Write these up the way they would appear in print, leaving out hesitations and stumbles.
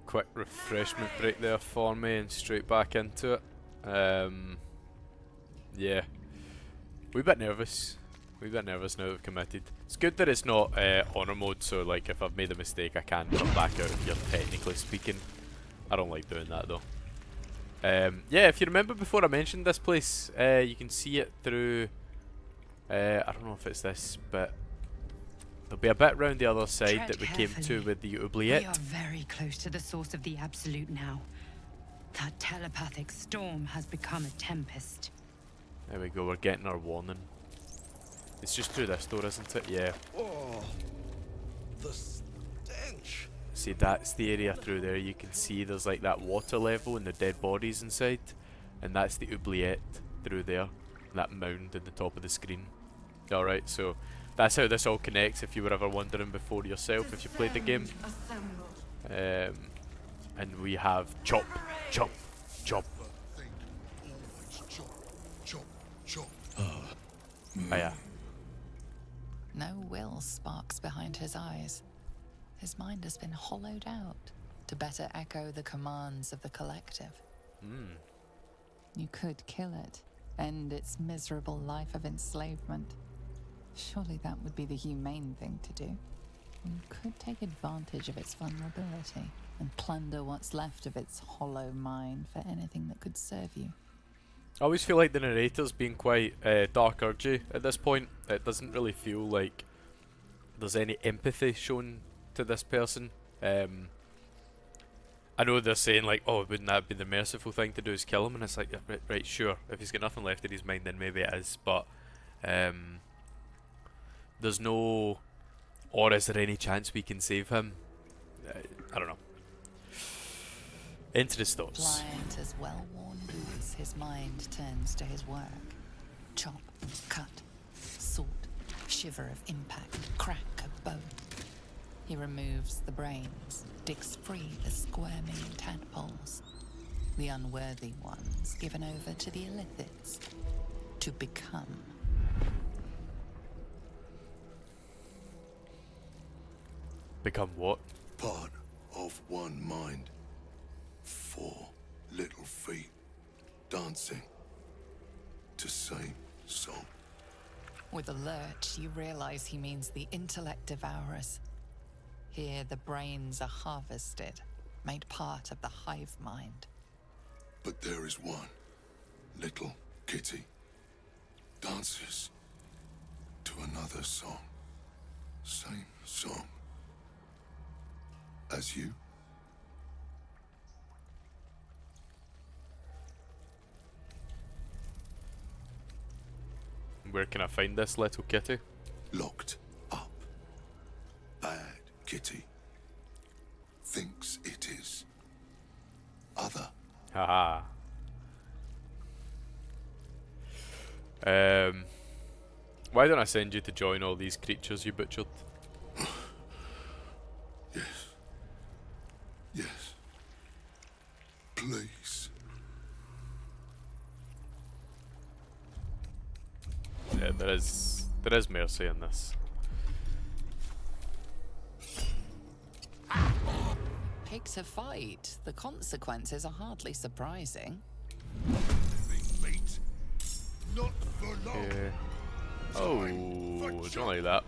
quick refreshment break there for me and straight back into it. Yeah. We're a bit nervous. We're a bit nervous now that we've committed. It's good that it's not honor mode, so like if I've made a mistake I can come back out if you're technically speaking. I don't like doing that though. Yeah, if you remember before I mentioned this place, you can see it through, I don't know if it's this, but there'll be a bit round the other side that we came to with the oubliette. We are very close to the source of the Absolute now. That telepathic storm has become a tempest. There we go, we're getting our warning. It's just through this door, isn't it? Yeah. Oh, the stench. See, that's the area through there. You can see there's like that water level and the dead bodies inside. And that's the oubliette through there. That mound at the top of the screen. Alright, so that's how this all connects if you were ever wondering before yourself if you played the game. And we have chop, chop, chop. Oh yeah. No will sparks behind his eyes. His mind has been hollowed out to better echo the commands of the collective. You could kill it, end its miserable life of enslavement. Surely that would be the humane thing to do. You could take advantage of its vulnerability and plunder what's left of its hollow mind for anything that could serve you. I always feel like the narrator's being quite dark urgy at this point. It doesn't really feel like there's any empathy shown to this person. I know they're saying like, oh, wouldn't that be the merciful thing to do is kill him? And it's like, yeah, right, sure. If he's got nothing left in his mind, then maybe it is. But there's no, or is there any chance we can save him? I don't know. Into the thoughts. Pliant as well-worn boots, his mind turns to his work. Chop, cut, sort, shiver of impact, crack of bone. He removes the brains, digs free the squirming tadpoles, the unworthy ones given over to the Illithids to become. Become what? Part of one mind. 4 little feet dancing to same song. With a lurch, you realize he means the intellect devourers. Here the brains are harvested, made part of the hive mind. But there is one little kitty dances to another song. Same song as you. Where can I find this little kitty? Locked up. Bad kitty. Thinks it is other. Haha. Why don't I send you to join all these creatures you butchered? Yes. Yes. Please. Yeah, there is mercy in this. Pick to fight. The consequences are hardly surprising. Mate. Not for long. Yeah. Oh, don't like that.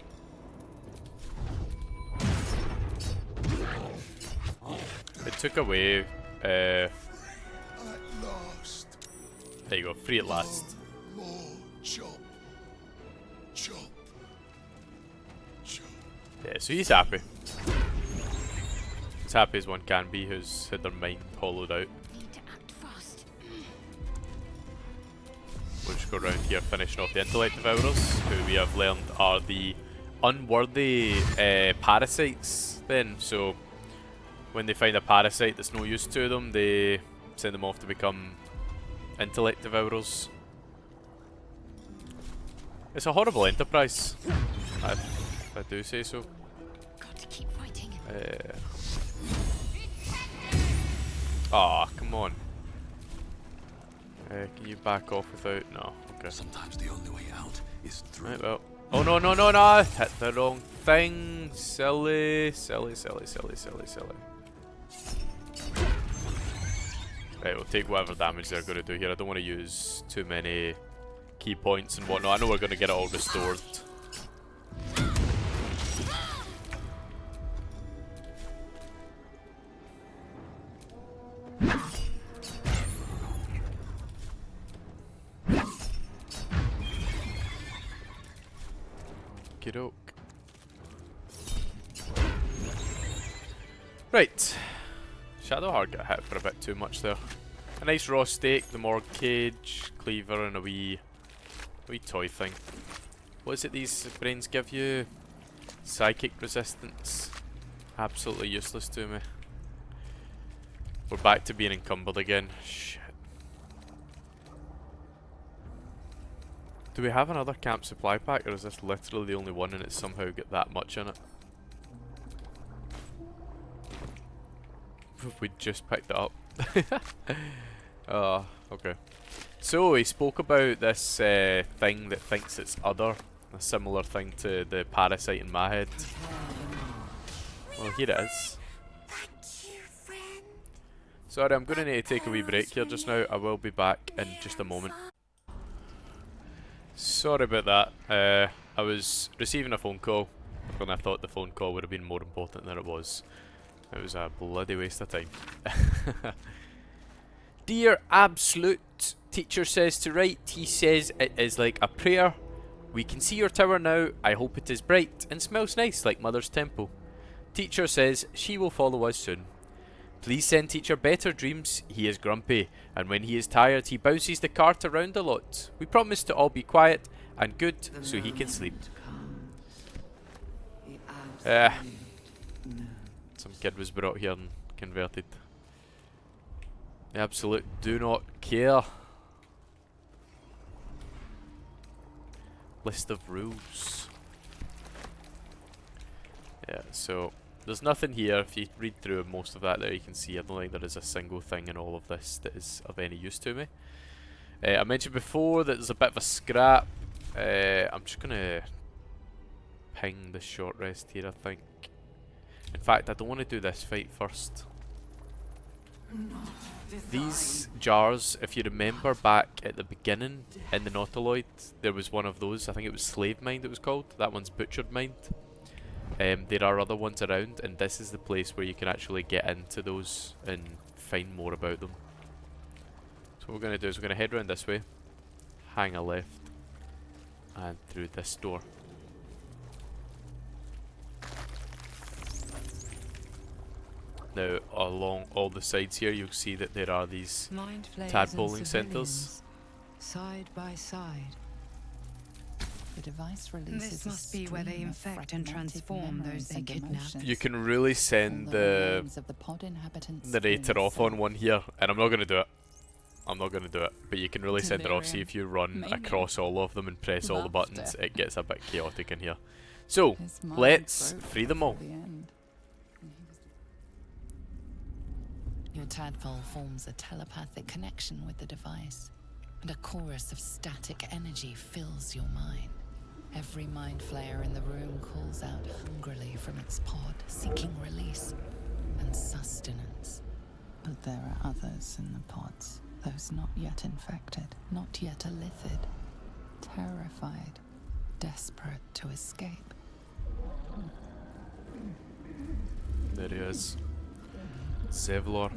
It took away. At last. There you go, free at last. More chop. Chop. Chop. Yeah, so he's happy. As happy as one can be who's had their mind hollowed out. Need to act fast. We'll just go around here finishing off the intellect devourers, who we have learned are the unworthy parasites then. So when they find a parasite that's no use to them, they send them off to become intellect devourers. It's a horrible enterprise, if I do say so. Got to keep fighting. Aw, come on. Can you back off without? No, okay. Sometimes the only way out is through. Right, well. Oh no, no, no, no! Hit the wrong thing! Silly, silly, silly, silly, silly, silly. Right, we'll take whatever damage they're going to do here. I don't want to use too many key points and whatnot. I know we're going to get it all restored. Okey-doke. Right. Shadowheart got hit for a bit too much there. A nice raw steak, the morgue cage, cleaver, and a wee toy thing. What is it these brains give you? Psychic resistance. Absolutely useless to me. We're back to being encumbered again. Shit. Do we have another camp supply pack, or is this literally the only one and it's somehow got that much in it? We just picked it up. Oh, okay. So he spoke about this thing that thinks it's other, a similar thing to the parasite in my head. Well, here it is. Sorry, I'm going to need to take a wee break here just now. I will be back in just a moment. Sorry about that. I was receiving a phone call when I thought the phone call would have been more important than it was. It was a bloody waste of time. Dear Absolute, teacher says to write. He says it is like a prayer. We can see your tower now. I hope it is bright and smells nice like Mother's temple. Teacher says she will follow us soon. Please send teacher better dreams. He is grumpy, and when he is tired he bounces the cart around a lot. We promise to all be quiet and good so he can sleep. Some kid was brought here and converted. The Absolute do not care. List of rules. Yeah, so there's nothing here. If you read through most of that there, you can see I don't think there is a single thing in all of this that is of any use to me. I mentioned before that there's a bit of a scrap. I'm just going to ping the short rest here, I think. In fact, I don't want to do this fight first. These jars, if you remember back at the beginning in the Nautiloid, there was one of those. I think it was Slave Mind it was called. That one's Butchered Mind. There are other ones around, and this is the place where you can actually get into those and find more about them. So what we're going to do is we're going to head around this way, hang a left, and through this door. Now, along all the sides here, you'll see that there are these tadpoling centres. Side by side. The device releases This must be where they infect and transform those they kidnap. You can really send the narrator off on one here, and I'm not going to do it. I'm not going to do it, but you can really send it off. See if you run across all of them and press all the buttons, it gets a bit chaotic in here. So, let's free them all. Your tadpole forms a telepathic connection with the device, and a chorus of static energy fills your mind. Every mind flayer in the room calls out hungrily from its pod, seeking release and sustenance. But there are others in the pods, those not yet infected, not yet Illithid, terrified, desperate to escape. There he is. Zevlor.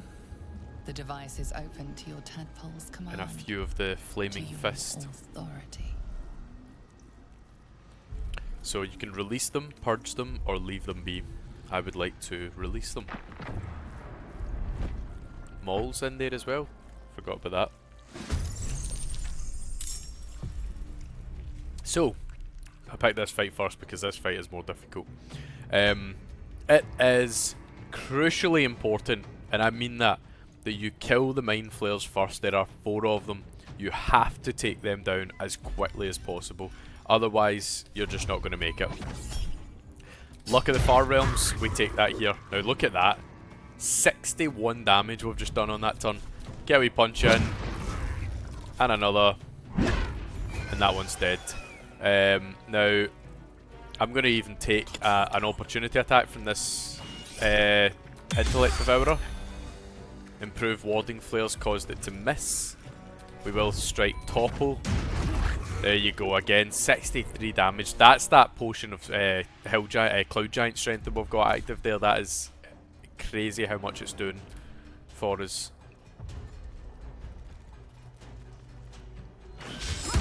The device is open to your tadpole's command. And a few of the flaming fist. Authority. So you can release them, purge them, or leave them be. I would like to release them. Maul's in there as well. Forgot about that. So, I picked this fight first because this fight is more difficult. It is crucially important, and I mean that you kill the mind flayers first. There are 4 of them. You have to take them down as quickly as possible, otherwise you're just not going to make it. Luck of the Far Realms, we take that here. Now look at that, 61 damage we've just done on that turn. Get a wee punch in, and another, and that one's dead. Now I'm going to even take an opportunity attack from this Intellect Devourer. Improved warding flares caused it to miss. We will strike topple. There you go again, 63 damage. That's that potion of Cloud Giant strength that we've got active there. That is crazy how much it's doing for us.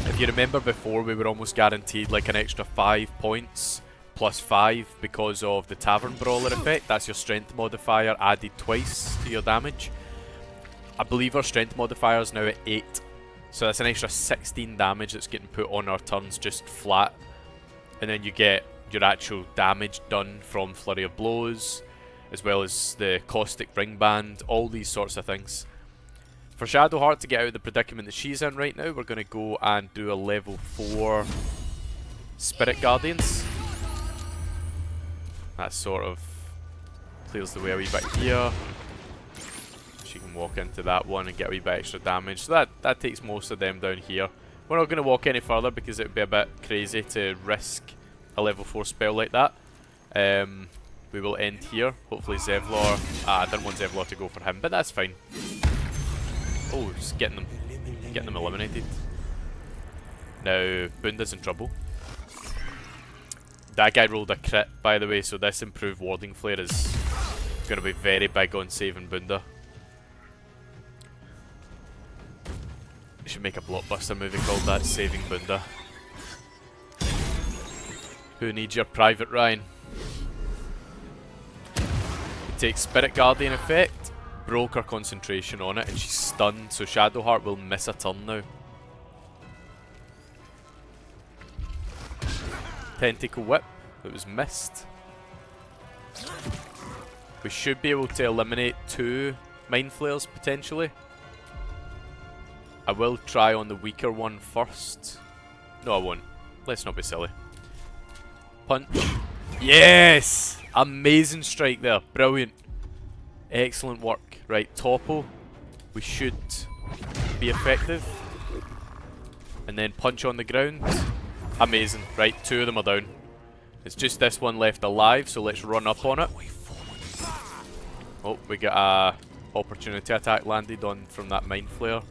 If you remember before, we were almost guaranteed like an extra 5 points plus 5 because of the Tavern Brawler effect. That's your strength modifier added twice to your damage. I believe our strength modifier is now at 8. So that's an extra 16 damage that's getting put on our turns just flat. And then you get your actual damage done from Flurry of Blows, as well as the Caustic Ring Band, all these sorts of things. For Shadowheart to get out of the predicament that she's in right now, we're going to go and do a level 4 Spirit Guardians. That sort of clears the way a wee bit here. She can walk into that one and get a wee bit extra damage. So that takes most of them down here. We're not going to walk any further because it would be a bit crazy to risk a level 4 spell like that. We will end here. Hopefully Zevlor... I didn't want Zevlor to go for him, but that's fine. Oh, just getting them eliminated. Now, Bunda's in trouble. That guy rolled a crit, by the way, so this improved warding flare is going to be very big on saving Bunda. You should make a blockbuster movie called that, Saving Bunda. Who needs your Private Ryan? It takes Spirit Guardian effect. Broke her concentration on it and she's stunned, so Shadowheart will miss a turn now. Tentacle Whip, it was missed. We should be able to eliminate 2 Mind Flayers potentially. I will try on the weaker one first. No, I won't. Let's not be silly. Punch. Yes! Amazing strike there. Brilliant. Excellent work. Right, topple. We should be effective. And then punch on the ground. Amazing. Right, 2 of them are down. It's just this one left alive, so let's run up on it. Oh, we got a opportunity attack landed on from that Mind Flayer.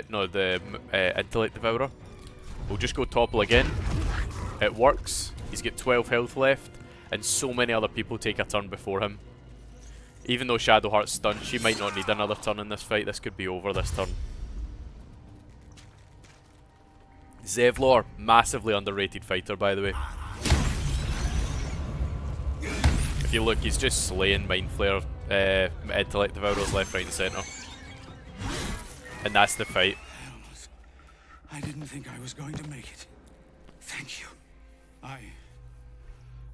No, the Intellect Devourer. We'll just go topple again. It works. He's got 12 health left, and so many other people take a turn before him. Even though Shadowheart's stunned, she might not need another turn in this fight. This could be over this turn. Zevlor, massively underrated fighter, by the way. If you look, he's just slaying Mind Flayer, Intellect Devourers left, right and centre. And that's the fight. I didn't think I was going to make it. Thank you. I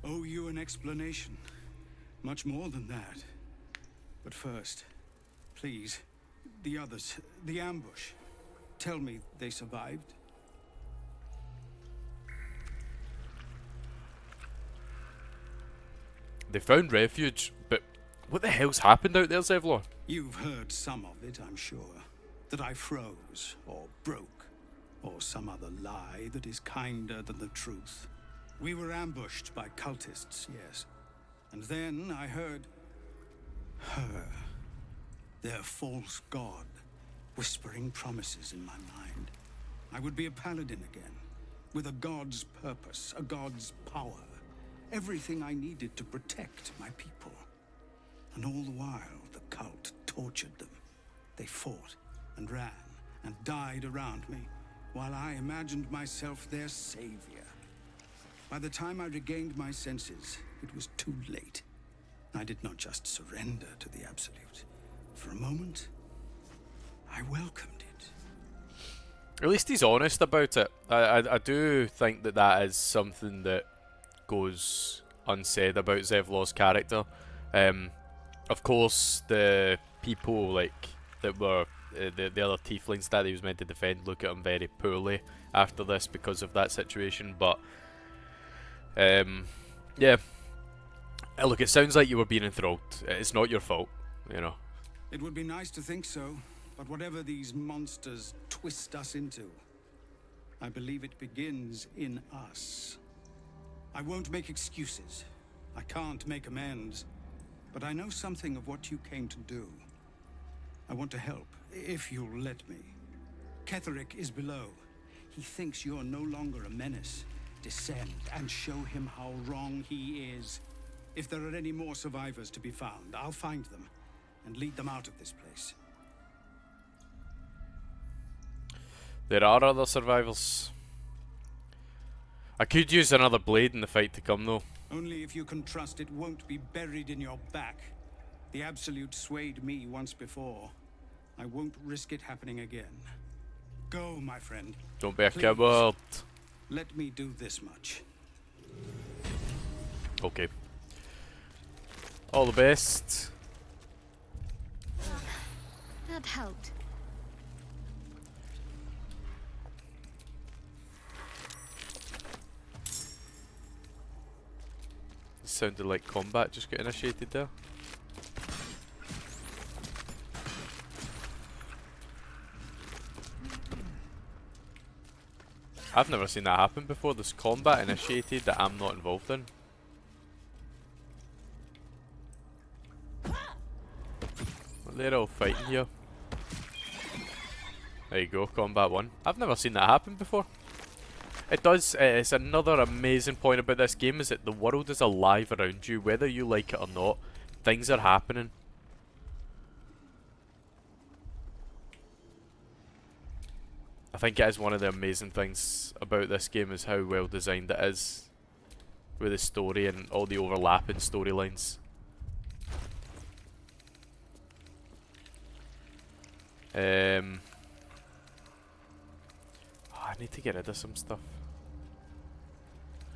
owe you an explanation. Much more than that. But first, please, the others, the ambush. Tell me they survived. They found refuge, but what the hell's happened out there, Zevlor? You've heard some of it, I'm sure. That I froze, or broke, or some other lie that is kinder than the truth. We were ambushed by cultists, yes. And then I heard her, their false god, whispering promises in my mind. I would be a paladin again, with a god's purpose, a god's power. Everything I needed to protect my people. And all the while, the cult tortured them. They fought and ran and died around me, while I imagined myself their savior. By the time I regained my senses, it was too late. I did not just surrender to the Absolute. For a moment, I welcomed it. At least he's honest about it. I do think that that is something that goes unsaid about Zevlor's character. Of course, the people like that were the other tieflings that he was meant to defend look at him very poorly after this because of that situation. But yeah, look, it sounds like you were being enthralled. It's not your fault, you know. It would be nice to think so, but whatever these monsters twist us into, I believe it begins in us. I won't make excuses. I can't make amends. But I know something of what you came to do. I want to help, if you'll let me. Ketherick is below. He thinks you're no longer a menace. Descend and show him how wrong he is. If there are any more survivors to be found, I'll find them and lead them out of this place. There are other survivors. I could use another blade in the fight to come though. Only if you can trust it won't be buried in your back. The Absolute swayed me once before. I won't risk it happening again. Go, my friend. Don't be a Please. coward. Let me do this much. Okay. All the best. That helped. It sounded like combat just got initiated there. I've never seen that happen before. There's combat initiated that I'm not involved in. Well, they're all fighting here. There you go, combat 1. I've never seen that happen before. It does, it's another amazing point about this game is that the world is alive around you, whether you like it or not. Things are happening. I think it is one of the amazing things about this game is how well designed it is with the story and all the overlapping storylines. I need to get rid of some stuff.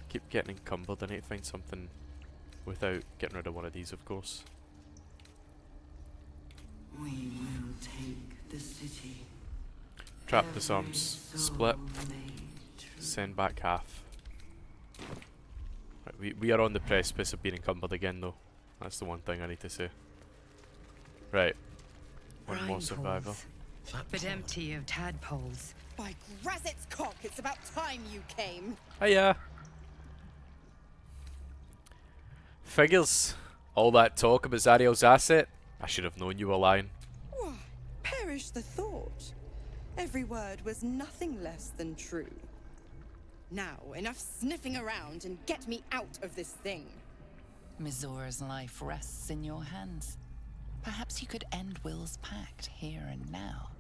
Keep getting encumbered. I need to find something without getting rid of one of these, of course. We will take the city. Trap disarms. Split. Send back half. Right, we are on the precipice of being encumbered again though. That's the one thing I need to say. Right. One more survivor. But empty of tadpoles. By Grazit's cock, it's about time you came. Hiya! Figures. All that talk about Zariel's asset. I should have known you were lying. Why, perish the thought. Every word was nothing less than true. Now, enough sniffing around and get me out of this thing. Mizora's life rests in your hands. Perhaps you could end Will's pact here and now.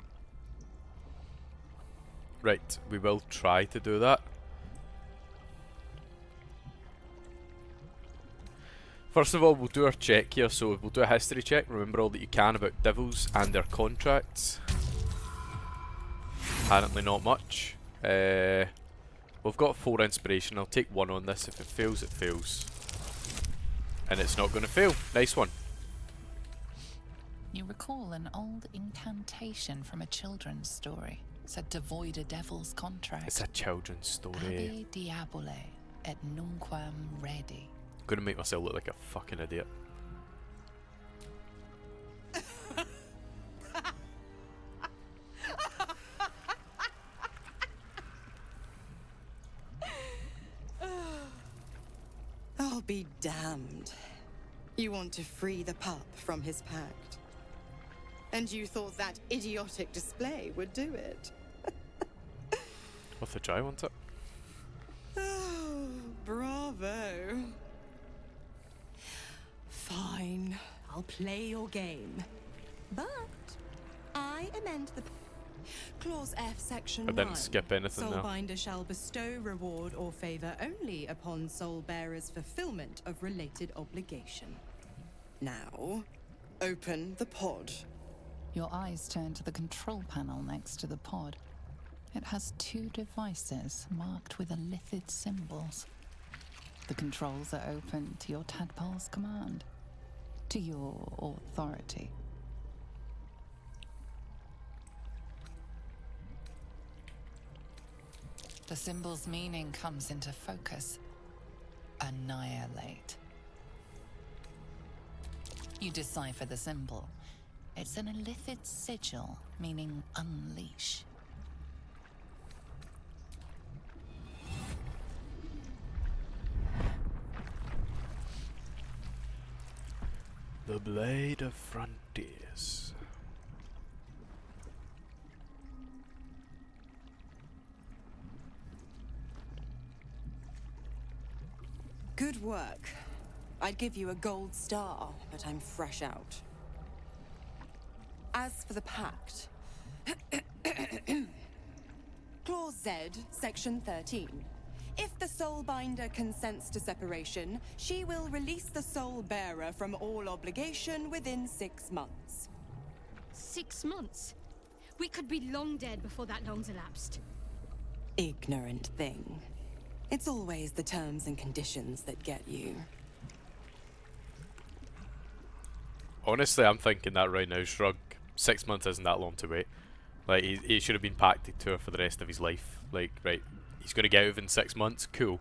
Right, we will try to do that. First of all, we'll do our check here, so we'll do a history check. Remember all that you can about devils and their contracts. Apparently not much. We've got 4 inspiration. I'll take 1 on this. If it fails, it fails. And it's not going to fail. Nice one. You recall an old incantation from a children's story, said to void a devil's contract. It's a children's story. Abi diabole et nunquam redi. Gonna make myself look like a fucking idiot. I'll be damned. You want to free the pup from his pact. And you thought that idiotic display would do it. Worth a try, won't it? Oh, bravo. Fine, I'll play your game. But I amend the Clause F, Section 1. I didn't skip anything there. Soulbinder shall bestow reward or favor only upon soul bearer's fulfillment of related obligation. Now, open the pod. Your eyes turn to the control panel next to the pod. It has 2 devices marked with Illithid symbols. The controls are open to your tadpole's command, to your authority. The symbol's meaning comes into focus. Annihilate. You decipher the symbol. It's an Illithid sigil, meaning unleash. The Blade of Frontiers. Good work. I'd give you a gold star, but I'm fresh out. As for the pact, Clause Z, Section 13. If the Soulbinder consents to separation, she will release the Soul Bearer from all obligation within 6 months. 6 months? We could be long dead before that long's elapsed. Ignorant thing. It's always the terms and conditions that get you. Honestly, I'm thinking that right now, Shrug. 6 months isn't that long to wait. Like, he should have been pacted to her for the rest of his life. Like, right, he's going to get out within 6 months, cool.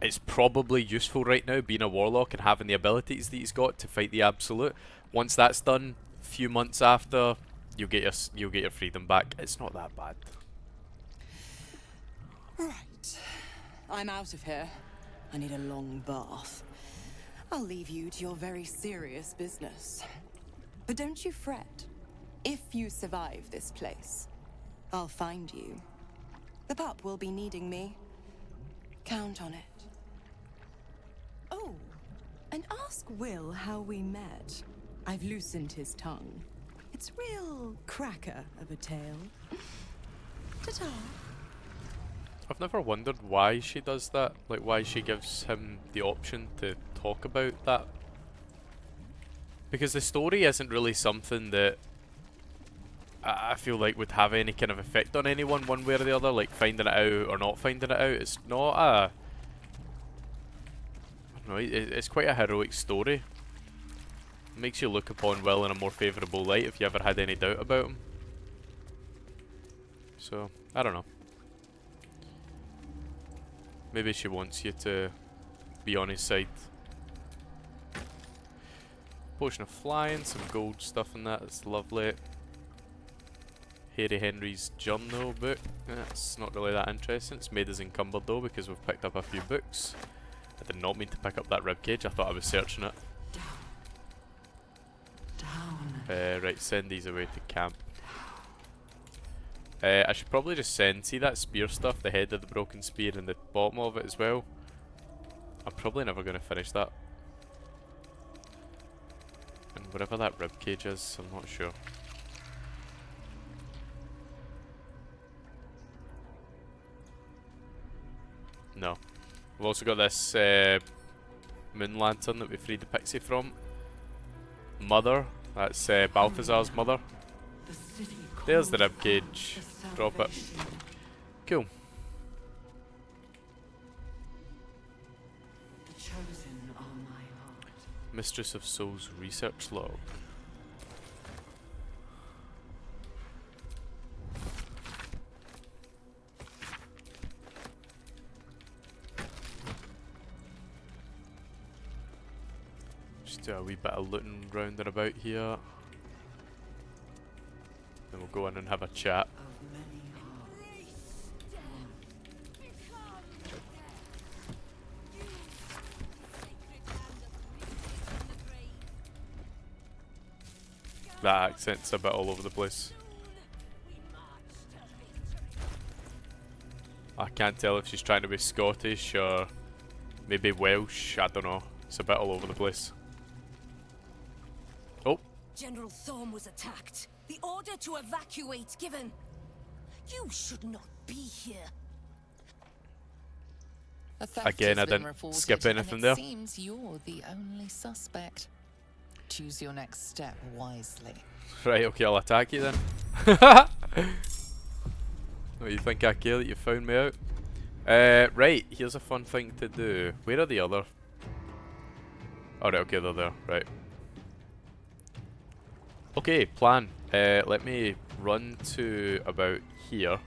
It's probably useful right now, being a warlock and having the abilities that he's got to fight the Absolute. Once that's done, a few months after, you'll get your freedom back. It's not that bad. Right. I'm out of here. I need a long bath. I'll leave you to your very serious business. But don't you fret. If you survive this place, I'll find you. The pup will be needing me. Count on it. Oh, and ask Will how we met. I've loosened his tongue. It's real cracker of a tale. Ta-ta. I've never wondered why she does that. Like, why she gives him the option to talk about that. Because the story isn't really something that I feel like would have any kind of effect on anyone one way or the other, like finding it out or not finding it out. It's not a... I don't know, it's quite a heroic story. It makes you look upon Will in a more favourable light if you ever had any doubt about him. So, I don't know. Maybe she wants you to be on his side. Potion of flying, some gold stuff in that, that's lovely. Harry Henry's journal book, that's not really that interesting. It's made us encumbered though because we've picked up a few books. I did not mean to pick up that ribcage, I thought I was searching it. Right, send these away to camp. I should probably just send, see that spear stuff, the head of the broken spear and the bottom of it as well. I'm probably never going to finish that. And whatever that ribcage is, I'm not sure. No. We've also got this moon lantern that we freed the pixie from. Mother, that's Balthazar's mother. There's the ribcage. Drop it. Cool. The chosen are my heart. Mistress of Souls research log. Just do a wee bit of looting round and about here. Then we'll go in and have a chat. Of many hearts. That accent's a bit all over the place. I can't tell if she's trying to be Scottish or maybe Welsh, I don't know. It's a bit all over the place. Oh. General Thorm was attacked. The order to evacuate given. You should not be here. A theft Again, has I been didn't reported, skip anything and there. it seems you're the only suspect. Choose your next step wisely. Right, okay, I'll attack you then. Oh, you think I care that you found me out? Right, here's a fun thing to do. Where are the other? Oh, right, okay, they're there. Right. Okay, plan. Let me run to about here.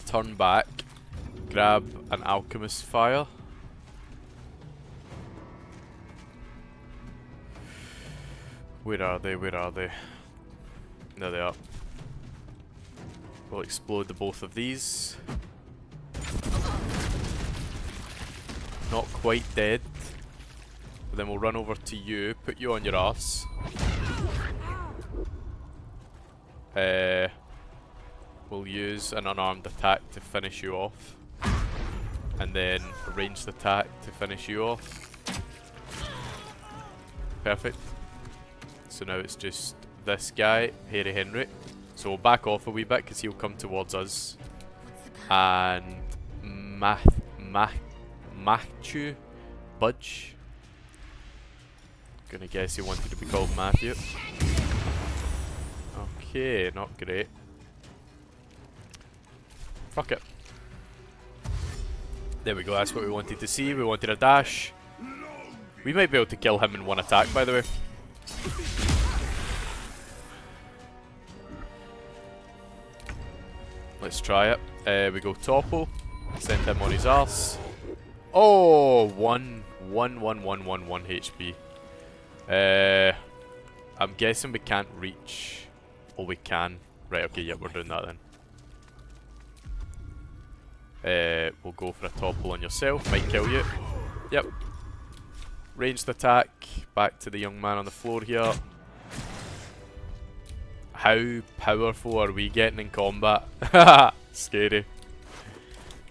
Turn back. Grab an alchemist fire. Where are they? Where are they? There they are. We'll explode the both of these. Not quite dead. But then we'll run over to you, put you on your arse. We'll use an unarmed attack to finish you off. and then a ranged attack to finish you off. Perfect. So now it's just this guy, Hairy Henry. So we'll back off a wee bit because he'll come towards us. And Matthew Budge. Gonna guess he wanted to be called Matthew. Okay, not great. Fuck it. There we go, that's what we wanted to see. We wanted a dash. We might be able to kill him in one attack, by the way. Let's try it. We go Topo. Send him on his arse. Oh, 1 HP. I'm guessing we can't reach. Oh, we can. Right, okay, yeah, we're doing that then. We'll go for a topple on yourself. Might kill you. Yep. Ranged attack. Back to the young man on the floor here. How powerful are we getting in combat? Scary.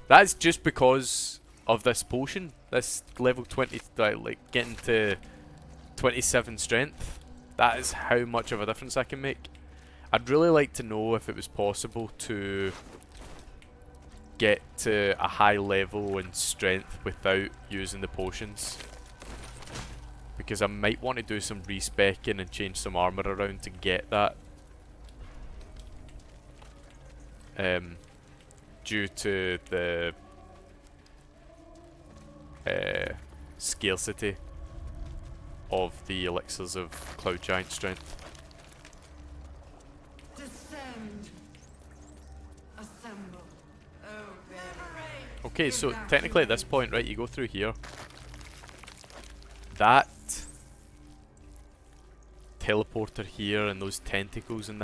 That's just because of this potion. This level 20, like getting to 27 strength. That is how much of a difference I can make. I'd really like to know if it was possible to get to a high level in strength without using the potions. Because I might want to do some respecking and change some armor around to get that. Due to the scarcity of the elixirs of Cloud Giant strength. Descend. Assemble. Okay, so technically at this point, right, you go through here. That teleporter here and those tentacles and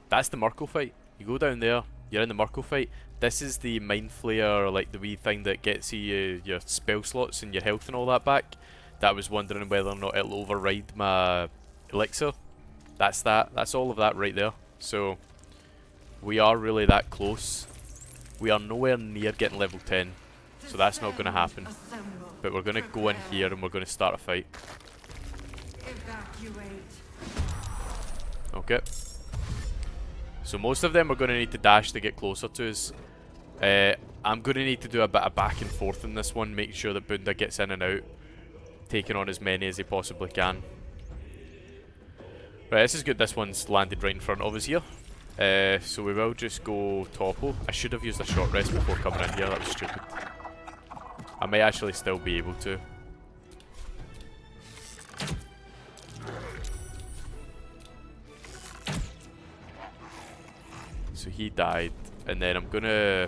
that's the Murkle fight. You go down there, you're in the Murkle fight. This is the Mind Flayer, like the wee thing that gets you your spell slots and your health and all that back. That I was wondering whether or not it'll override my elixir. That's that. That's all of that right there. So we are really that close. We are nowhere near getting level 10. So that's not going to happen. But we're going to go in here and we're going to start a fight. Evacuate. Okay. So most of them are going to need to dash to get closer to us. I'm going to need to do a bit of back and forth in this one. Make sure that Bunda gets in and out. Taking on as many as he possibly can. Right, this is good. This one's landed right in front of us here. So we will just go Topo. I should have used a short rest before coming in here. That was stupid. I may actually still be able to. So he died. And then I'm gonna...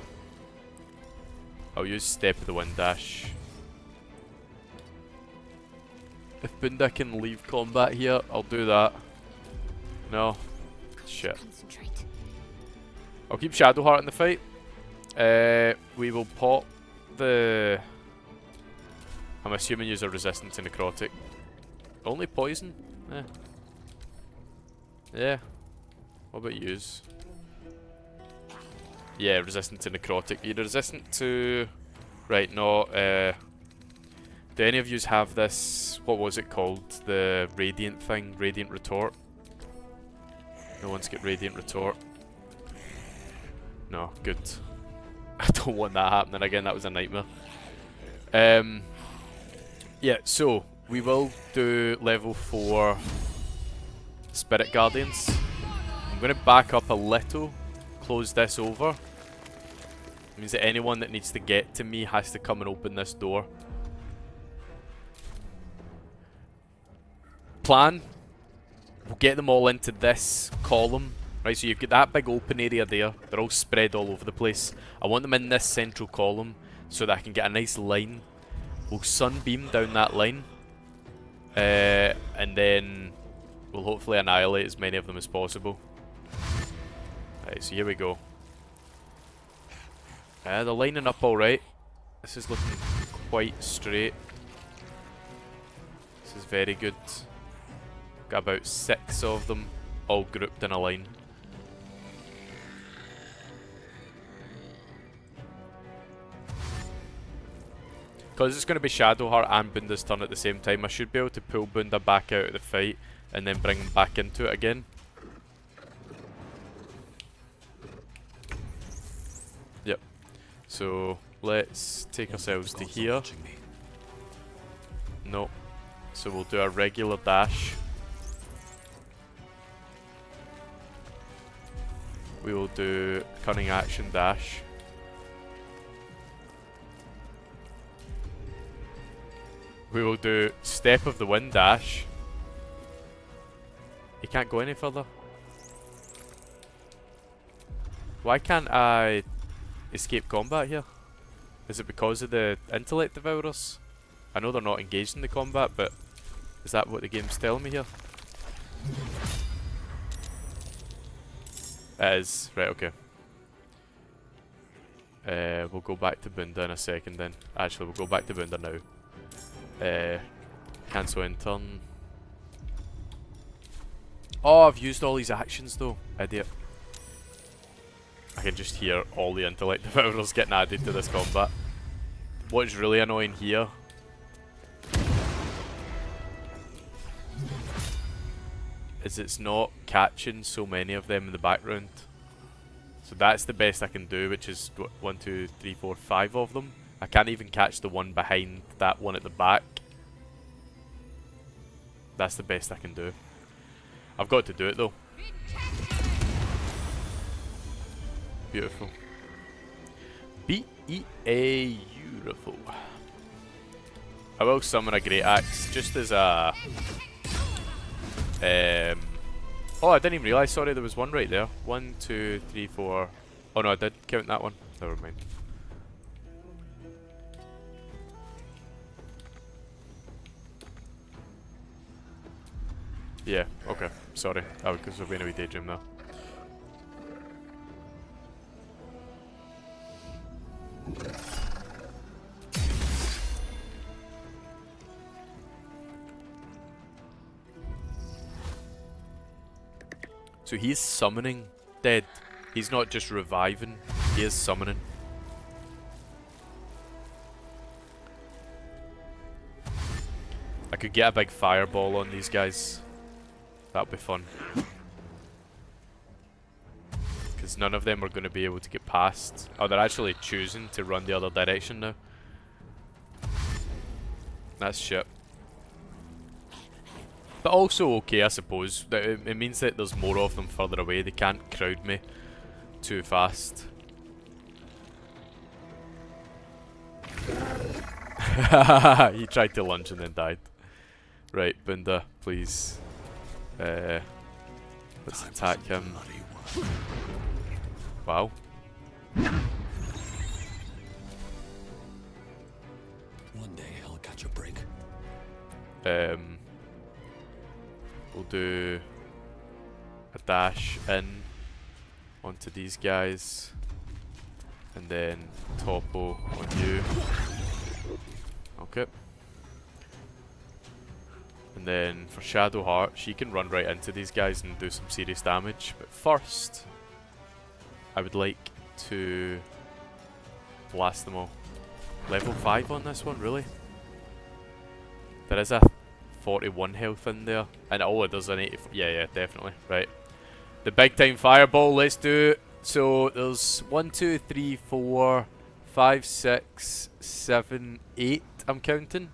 I'll use Step of the Wind Dash. If Bunda can leave combat here, I'll do that. No. Shit. Concentrate. I'll keep Shadowheart in the fight. We will pop the... I'm assuming use a resistance to necrotic. Only poison? Eh. Yeah. What about use? Yeah, resistant to necrotic. You're resistant to... Right, no. Do any of yous have this... What was it called? The radiant thing? Radiant retort? No one's got radiant retort. No, good. I don't want that happening again. That was a nightmare. Yeah, so we will do level 4 Spirit Guardians. I'm going to back up a little, close this over. It means that anyone that needs to get to me has to come and open this door. Plan, we'll get them all into this column. Right, so you've got that big open area there. They're all spread all over the place. I want them in this central column so that I can get a nice line. We'll sunbeam down that line. And then we'll hopefully annihilate as many of them as possible. Right, so here we go. They're lining up alright. This is looking quite straight. This is very good. Got about 6 of them all grouped in a line. Because it's going to be Shadowheart and Bunda's turn at the same time, I should be able to pull Bunda back out of the fight and then bring him back into it again. Yep. So let's take ourselves to here. No. So we'll do a regular dash. We will do cunning action dash. We will do step of the wind dash. He can't go any further. Why can't I escape combat here? Is it because of the intellect devourers? I know they're not engaged in the combat, but is that what the game's telling me here? It is. Right, okay. We'll go back to Bunda in a second then. Actually, we'll go back to Bunda now. Cancel end turn. Oh, I've used all these actions though. Idiot. I can just hear all the intellect devourers getting added to this combat. What's really annoying here is it's not catching so many of them in the background. So that's the best I can do, which is 1, 2, 3, 4, 5 of them. I can't even catch the one behind that one at the back. That's the best I can do. I've got to do it though. Beautiful. B-E-A, beautiful. I will summon a Great Axe just as a... oh, I didn't even realise, sorry, there was one right there. 1, 2, 3, 4... Oh no, I did count that one. Never mind. Yeah, okay, sorry. Oh, because we're being a wee daydream now. So he's summoning dead. He's not just reviving, he is summoning. I could get a big fireball on these guys. That'll be fun. Because none of them are going to be able to get past. Oh, they're actually choosing to run the other direction now. That's shit. But also okay, I suppose. It means that there's more of them further away. They can't crowd me too fast. He tried to lunge and then died. Right, Bunda, please. Let's attack him. Wow. One day I'll catch a break. We'll do a dash in onto these guys, and then topple on you. Okay. And then for Shadowheart, she can run right into these guys and do some serious damage. But first, I would like to blast them all. Level 5 on this one, really? There is a 41 health in there. And oh, there's an 84. Yeah, definitely. Right. The big time fireball, let's do it. So there's 1, 2, 3, 4, 5, 6, 7, 8, I'm counting.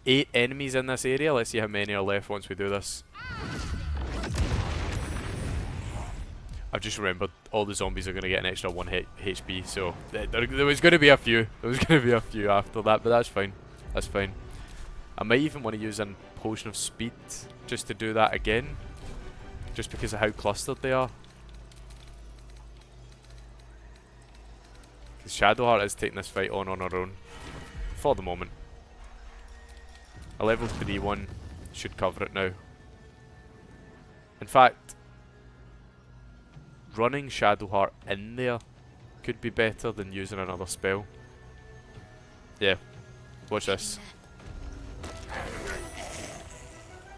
8 enemies in this area. Let's see how many are left once we do this. I've just remembered all the zombies are going to get an extra 1 HP, so there was going to be a few. There was going to be a few after that, but that's fine. That's fine. I might even want to use a potion of speed just to do that again, just because of how clustered they are. Because Shadowheart is taking this fight on her own for the moment. A level 3 one should cover it now. In fact, running Shadowheart in there could be better than using another spell. Yeah, watch this.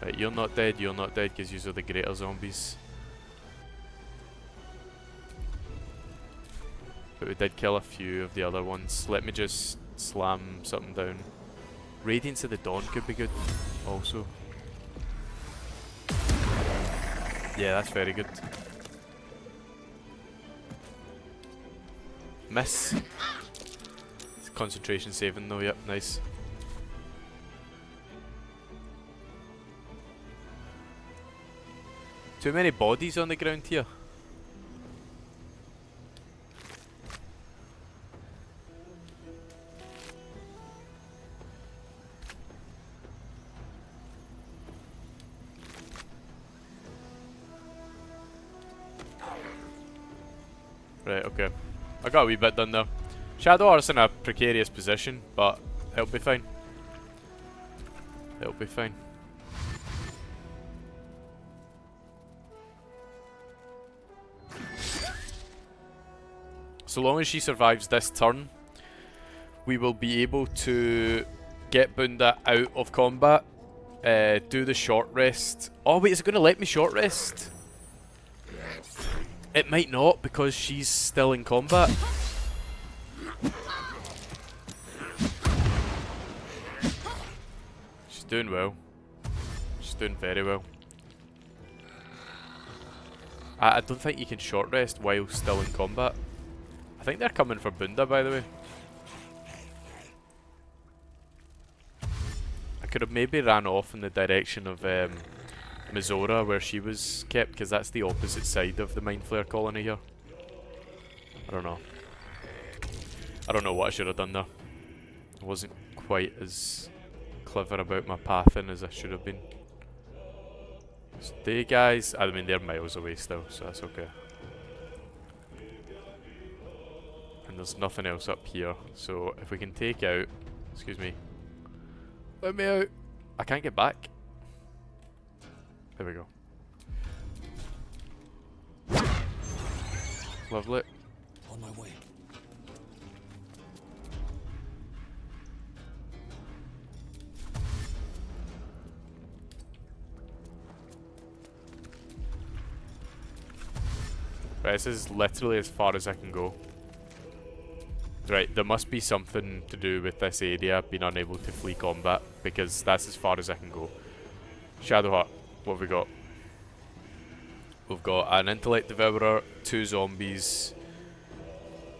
Right, you're not dead because you are the greater zombies. But we did kill a few of the other ones. Let me just slam something down. Radiance of the Dawn could be good also. Yeah, that's very good. Miss. It's concentration saving though, yep, nice. Too many bodies on the ground here. Right, okay. I got a wee bit done there. Shadowheart's in a precarious position, but it'll be fine. It'll be fine. So long as she survives this turn, we will be able to get Bunda out of combat, do the short rest. Oh wait, is it going to let me short rest? It might not because she's still in combat. She's doing well. She's doing very well. I don't think you can short rest while still in combat. I think they're coming for Bunda, by the way. I could have maybe ran off in the direction of Mizora, where she was kept, because that's the opposite side of the Mind Flayer colony here. I don't know. I don't know what I should have done there. I wasn't quite as clever about my pathing as I should have been. Stay, guys. I mean, they're miles away still, so that's okay. And there's nothing else up here, so if we can take out... Excuse me. Let me out. I can't get back. There we go. Lovely. On my way. Right, this is literally as far as I can go. Right, there must be something to do with this area being unable to flee combat, because that's as far as I can go. Shadowheart, what have we got? We've got an Intellect Devourer, 2 zombies.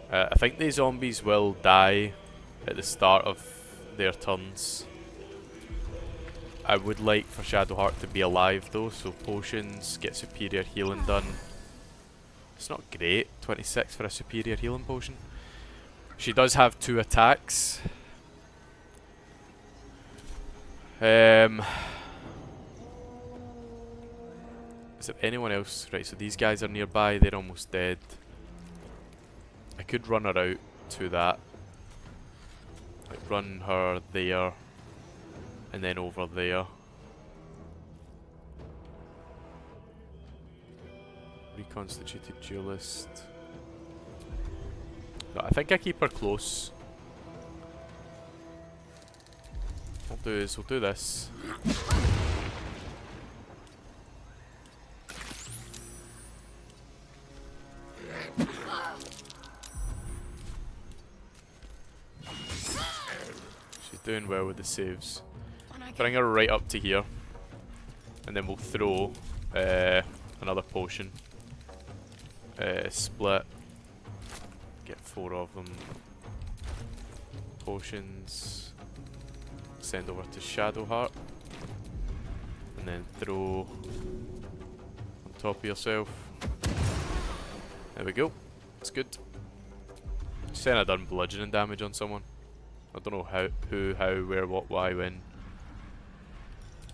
I think these zombies will die at the start of their turns. I would like for Shadowheart to be alive though, so potions, get superior healing done. It's not great, 26 for a superior healing potion. She does have 2 attacks. Is there anyone else? Right, so these guys are nearby, they're almost dead. I could run her out to that. Like run her there, and then over there. Reconstituted duelist. No, I think I keep her close. What we'll do is we'll do this. She's doing well with the saves. Bring her right up to here, and then we'll throw another potion. Split. Get 4 of them. Potions. Send over to Shadowheart. And then throw on top of yourself. There we go. That's good. Saying I done bludgeoning damage on someone. I don't know how, who, how, where, what, why, when.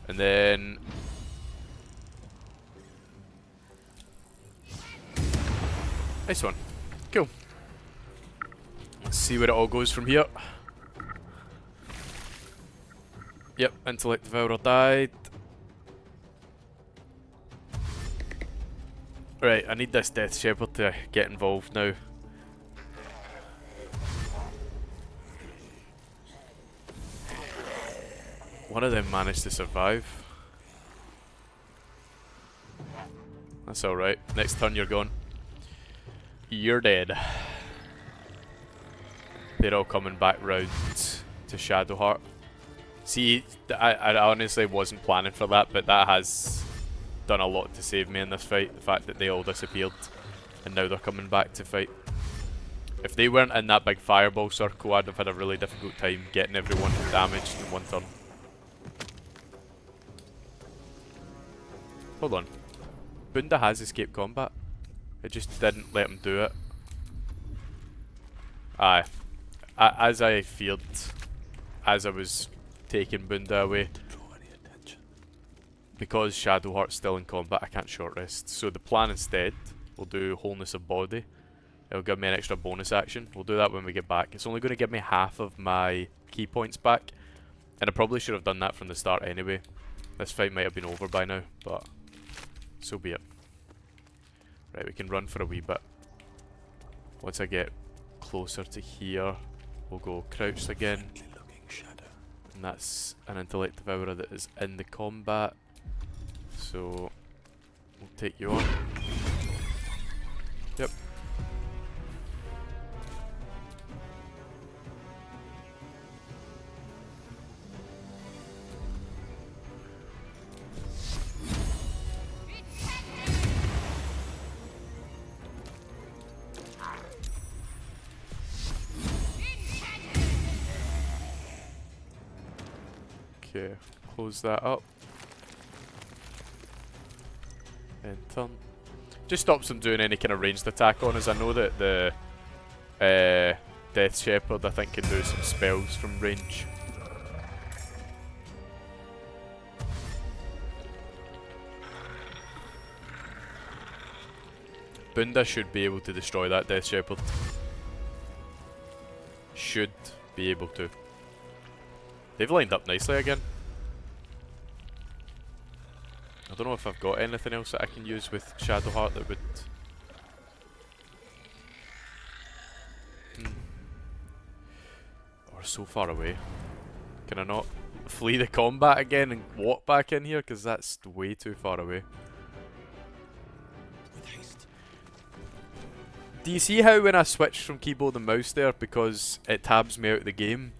And then... Nice one. Cool. Let's see where it all goes from here. Yep, Intellect Devourer died. Right, I need this Death Shepherd to get involved now. One of them managed to survive. That's alright. Next turn you're gone. You're dead. They're all coming back round to Shadowheart. See, I honestly wasn't planning for that, but that has done a lot to save me in this fight. The fact that they all disappeared and now they're coming back to fight. If they weren't in that big fireball circle, I'd have had a really difficult time getting everyone damaged in one turn. Hold on. Bunda has escaped combat. It just didn't let him do it. Aye. As I feared, as I was taking Bunda away, because Shadowheart's still in combat, I can't short rest. So the plan instead, we'll do Wholeness of Body. It'll give me an extra bonus action. We'll do that when we get back. It's only going to give me half of my key points back, and I probably should have done that from the start anyway. This fight might have been over by now, but so be it. Right, we can run for a wee bit. Once I get closer to here, we'll go crouched again. And that's an Intellect Devourer that is in the combat. So we'll take you on. Yep. Okay, close that up. And turn. Just stops them doing any kind of ranged attack on us. I know that the Death Shepherd, I think, can do some spells from range. Bunda should be able to destroy that Death Shepherd. Should be able to. They've lined up nicely again. I don't know if I've got anything else that I can use with Shadowheart that would... Or so far away. Can I not flee the combat again and walk back in here? Because that's way too far away. Do you see how when I switched from keyboard and mouse there, because it tabs me out of the game,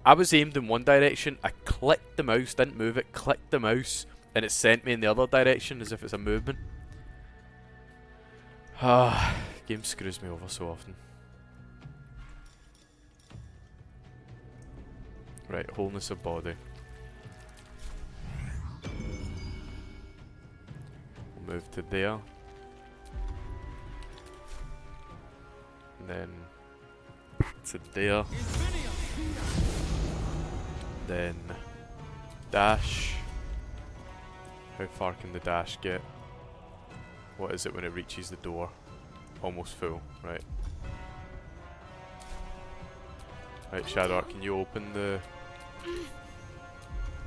I was aimed in one direction, I clicked the mouse, didn't move it, clicked the mouse, and it sent me in the other direction as if it's a movement. Ah, game screws me over so often. Right, Wholeness of Body. We'll move to there. And then to there. Then dash. How far can the dash get? What is it when it reaches the door? Almost full, right. Right, Shadowheart, can you open the...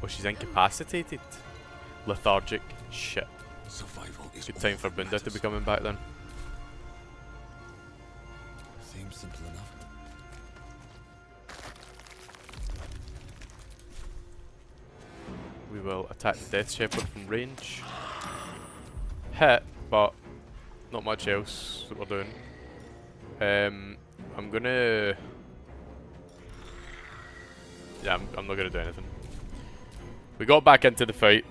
Oh, she's incapacitated. Lethargic. Shit. Survival is good time for Bunda to be coming back then. Seems simple enough. We will attack the Death Shepherd from range. Hit, but not much else that we're doing. I'm gonna... Yeah, I'm not gonna do anything. We got back into the fight.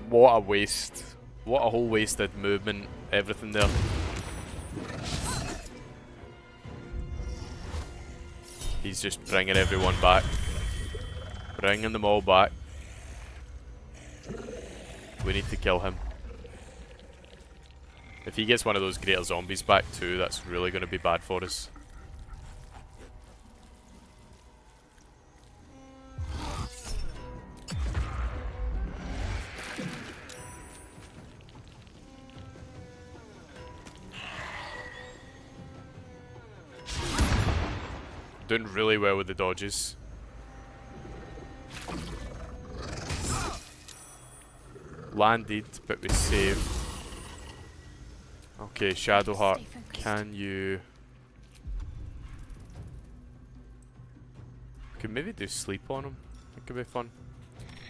What a waste. What a whole wasted movement. Everything there. He's just bringing everyone back. Bringing them all back. We need to kill him. If he gets one of those greater zombies back too, that's really going to be bad for us. Doing really well with the dodges. Landed, but we saved. Okay, Shadowheart, can you... We could maybe do sleep on him. It could be fun.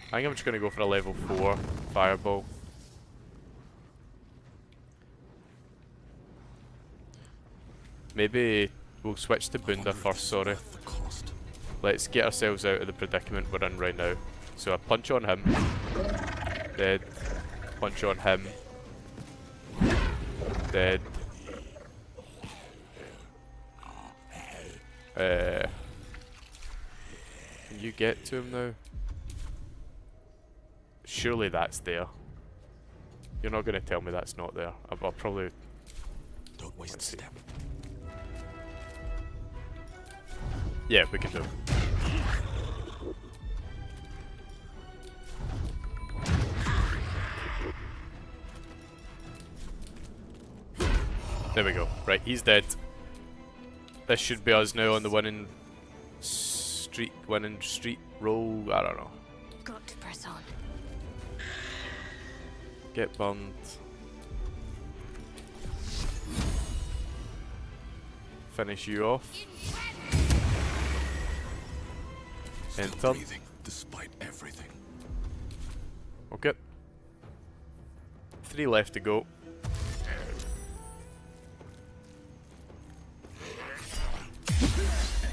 I think I'm just going to go for a level 4 fireball. Maybe we'll switch to Bunda first, sorry. Let's get ourselves out of the predicament we're in right now. So I punch on him. Dead. Punch on him. Dead. Can you get to him now? Surely that's there. You're not going to tell me that's not there. I'll probably... Don't waste a step. Yeah, we can do it. There we go. Right, he's dead. This should be us now on the winning streak roll. I don't know. Got to press on. Get burned. Finish you off. Still Enter. breathing, despite everything. Okay. 3 left to go.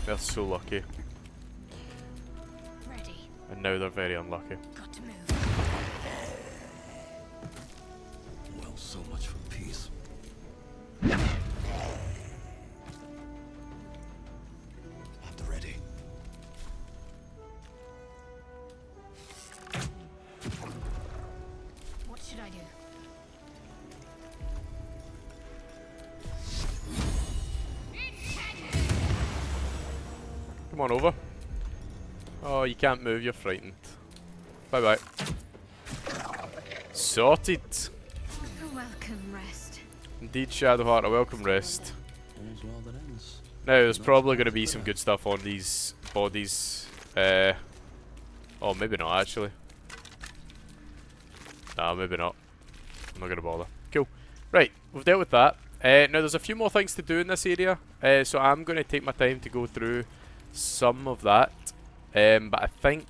They're so lucky. Ready. And now they're very unlucky. Got to move. Well, so much for peace. At the ready. What should I do? Come on over. Oh, you can't move, you're frightened. Bye bye. Sorted. A welcome rest. Indeed, Shadowheart, a welcome rest. All's well that ends. Now, there's probably going to be some good stuff on these bodies. Oh, maybe not, actually. Nah, maybe not. I'm not going to bother. Cool. Right, we've dealt with that. Now, there's a few more things to do in this area. So I'm going to take my time to go through some of that. But I think...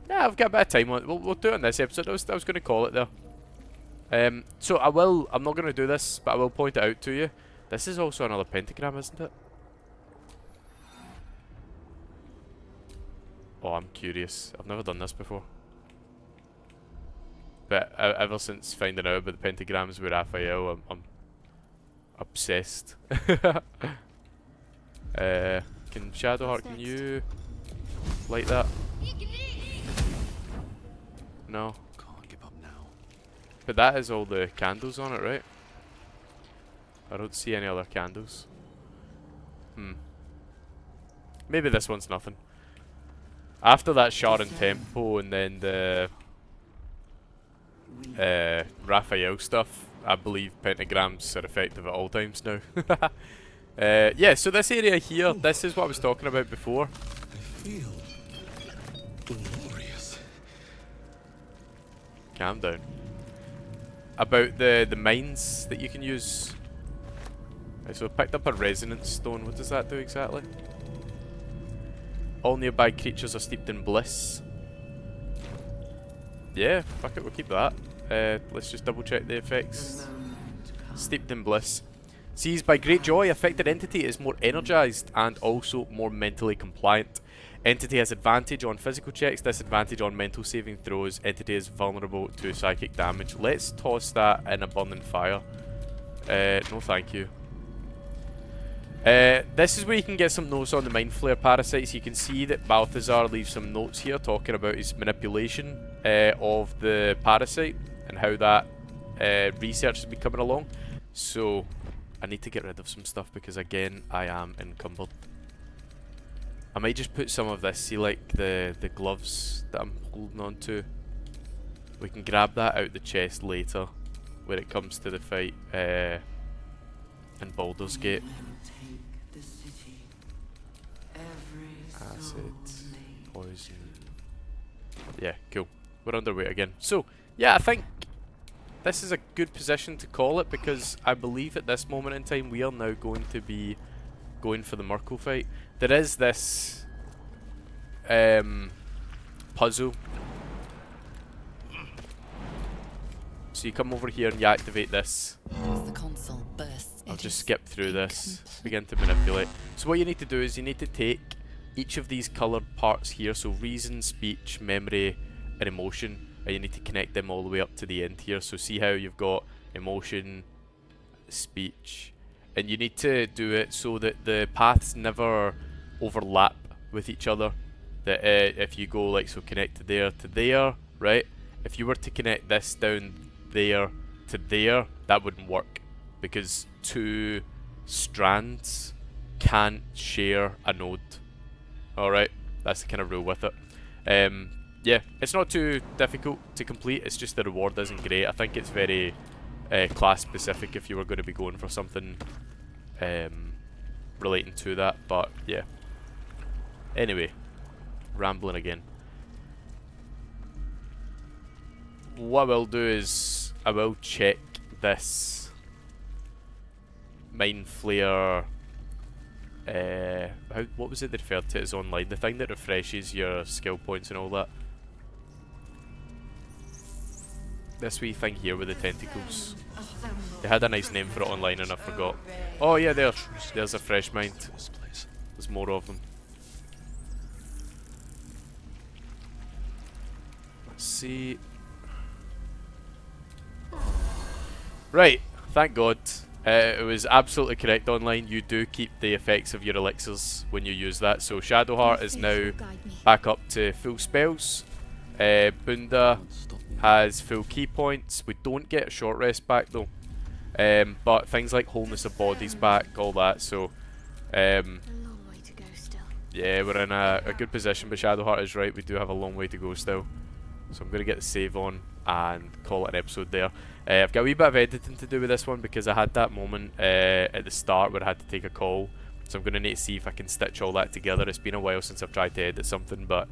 Yeah, I've got a bit of time on it. We'll do it in this episode. I was going to call it there. So I'm not going to do this, but I will point it out to you. This is also another pentagram, isn't it? Oh, I'm curious. I've never done this before. But ever since finding out about the pentagrams with Raphael, I'm obsessed. Can Shadowheart, can you light that? No. Can't give up now. But that has all the candles on it, right? I don't see any other candles. Maybe this one's nothing. After that Sharon Temple and then the Raphael stuff, I believe pentagrams are effective at all times now. Yeah, so this area here, this is what I was talking about before. I feel glorious. Calm down. About the mines that you can use. Right, so I picked up a resonance stone. What does that do exactly? All nearby creatures are steeped in bliss. Yeah, fuck it, we'll keep that. Let's just double check the effects. Steeped in bliss. Seized by great joy, affected entity is more energized and also more mentally compliant. Entity has advantage on physical checks, disadvantage on mental saving throws. Entity is vulnerable to psychic damage. Let's toss that in a burning fire. No thank you. This is where you can get some notes on the Mind Flayer parasites. You can see that Balthazar leaves some notes here talking about his manipulation of the parasite and how that research has been coming along. So I need to get rid of some stuff because again I am encumbered. I might just put some of this, see like the gloves that I'm holding on to. We can grab that out the chest later when it comes to the fight in Baldur's Gate. Acid, poison. Yeah, cool. We're underway again. So, yeah, I think this is a good position to call it because I believe at this moment in time we are now going to be going for the Murkle fight. There is this puzzle. So you come over here and you activate this. As the console bursts, I'll just skip through this, begin to manipulate. So what you need to do is you need to take each of these coloured parts here, so reason, speech, memory, and emotion, and you need to connect them all the way up to the end here. So see how you've got emotion, speech, and you need to do it so that the paths never overlap with each other. That if you go like so, connect to there, right? If you were to connect this down there to there, that wouldn't work because two strands can't share a node. Alright, that's the kind of rule with it. Yeah, it's not too difficult to complete, it's just the reward isn't great. I think it's very class specific if you were going to be going for something relating to that, but yeah. Anyway, rambling again. What I will do is I will check this Mind Flayer. What was it they referred to as online? The thing that refreshes your skill points and all that. This wee thing here with the tentacles. They had a nice name for it online and I forgot. Oh yeah, there's a fresh mind. This place. There's more of them. Let's see. Right, thank God. It was absolutely correct online. You do keep the effects of your elixirs when you use that. So Shadowheart is now back up to full spells. Bunda has full key points. We don't get a short rest back though. But things like wholeness of body's back, all that. So A long way to go still. yeah, we're in a good position, but Shadowheart is right. We do have a long way to go still. So I'm going to get the save on and call it an episode there. I've got a wee bit of editing to do with this one because I had that moment at the start where I had to take a call. So I'm going to need to see if I can stitch all that together. It's been a while since I've tried to edit something, but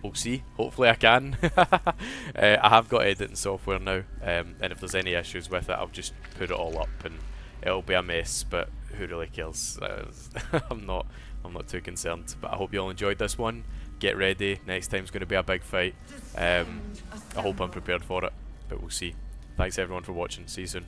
we'll see. Hopefully I can. I have got editing software now, and if there's any issues with it, I'll just put it all up and it'll be a mess, but who really cares? I'm not too concerned, but I hope you all enjoyed this one. Get ready, next time's going to be a big fight. I hope I'm prepared for it, but we'll see. Thanks everyone for watching, see you soon.